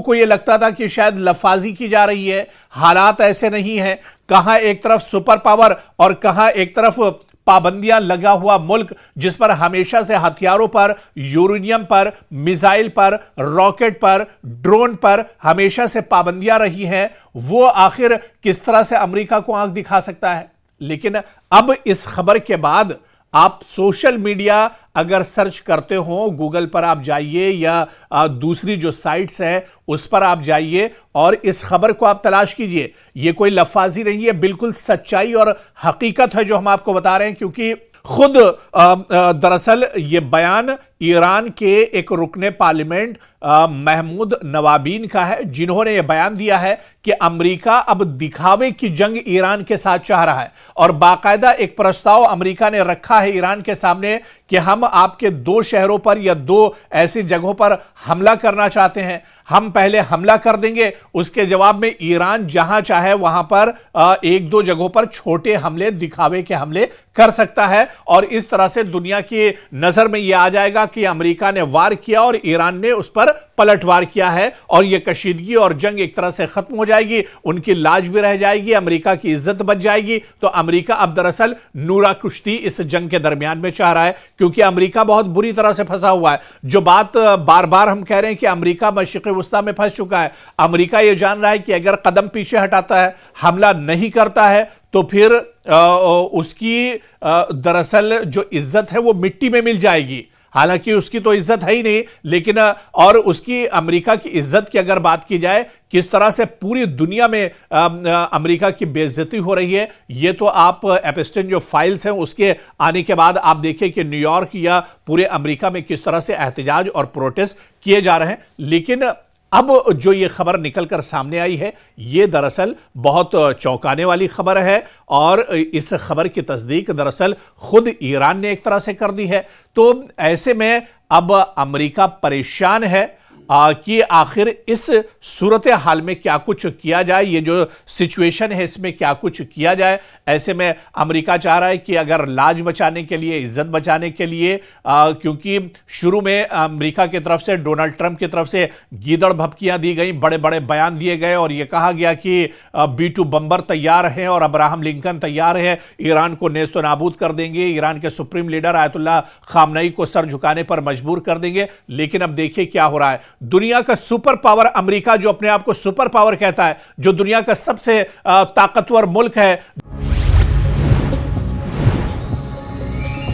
को यह लगता था कि शायद लफाजी की जा रही है, हालात ऐसे नहीं है। कहां एक तरफ सुपर पावर और कहां एक तरफ पाबंदियां लगा हुआ मुल्क, जिस पर हमेशा से हथियारों पर, यूरेनियम पर, मिसाइल पर, रॉकेट पर, ड्रोन पर हमेशा से पाबंदियां रही हैं, वो आखिर किस तरह से अमेरिका को आंख दिखा सकता है। लेकिन अब इस खबर के बाद आप सोशल मीडिया अगर सर्च करते हो, गूगल पर आप जाइए या दूसरी जो साइट्स हैं उस पर आप जाइए और इस खबर को आप तलाश कीजिए। यह कोई लफाजी नहीं है, बिल्कुल सच्चाई और हकीकत है जो हम आपको बता रहे हैं, क्योंकि खुद दरअसल ये बयान ईरान के एक रुकने पार्लियामेंट महमूद नवाबीन का है, जिन्होंने यह बयान दिया है कि अमेरिका अब दिखावे की जंग ईरान के साथ चाह रहा है और बाकायदा एक प्रस्ताव अमेरिका ने रखा है ईरान के सामने कि हम आपके 2 शहरों पर या 2 ऐसी जगहों पर हमला करना चाहते हैं। हम पहले हमला कर देंगे, उसके जवाब में ईरान जहां चाहे वहां पर 1-2 जगहों पर छोटे हमले, दिखावे के हमले कर सकता है और इस तरह से दुनिया की नजर में यह आ जाएगा कि अमेरिका ने वार किया और ईरान ने उस पर पलटवार किया है और यह कशीदगी और जंग एक तरह से खत्म हो जाएगी, उनकी लाज भी रह जाएगी, अमेरिका की इज्जत बच जाएगी। तो अमेरिका अब दरअसल नूरा कुश्ती इस जंग के दरमियान में चाह रहा है, क्योंकि अमेरिका बहुत बुरी तरह से फंसा हुआ है। जो बात बार बार हम कह रहे हैं कि अमेरिका मशरिक़ वस्ता में फंस चुका है, अमेरिका यह जान रहा है कि अगर कदम पीछे हटाता है, हमला नहीं करता है, तो फिर उसकी दरअसल जो इज्जत है वो मिट्टी में मिल जाएगी। हालांकि उसकी तो इज्जत है ही नहीं, लेकिन और उसकी, अमेरिका की इज्जत की अगर बात की जाए, किस तरह से पूरी दुनिया में अमेरिका की बेइज्जती हो रही है, ये तो आप एपस्टीन जो फाइल्स हैं उसके आने के बाद आप देखिए कि न्यूयॉर्क या पूरे अमेरिका में किस तरह से एहतजाज और प्रोटेस्ट किए जा रहे हैं। लेकिन अब जो ये खबर निकलकर सामने आई है, ये दरअसल बहुत चौंकाने वाली खबर है और इस खबर की तस्दीक दरअसल खुद ईरान ने एक तरह से कर दी है। तो ऐसे में अब अमेरिका परेशान है कि आखिर इस सूरत हाल में क्या कुछ किया जाए, ये जो सिचुएशन है इसमें क्या कुछ किया जाए। ऐसे में अमेरिका चाह रहा है कि अगर लाज बचाने के लिए, इज्जत बचाने के लिए, क्योंकि शुरू में अमेरिका की तरफ से, डोनाल्ड ट्रंप की तरफ से गीदड़ भभकियां दी गई, बड़े बड़े बयान दिए गए और यह कहा गया कि B-2 बम्बर तैयार हैं और अब्राहम लिंकन तैयार है, ईरान को नेस्तो नाबूद कर देंगे, ईरान के सुप्रीम लीडर आयतुल्लाह खामनई को सर झुकाने पर मजबूर कर देंगे। लेकिन अब देखिए क्या हो रहा है। दुनिया का सुपर पावर अमेरिका, जो अपने आप को सुपर पावर कहता है, जो दुनिया का सबसे ताकतवर मुल्क है,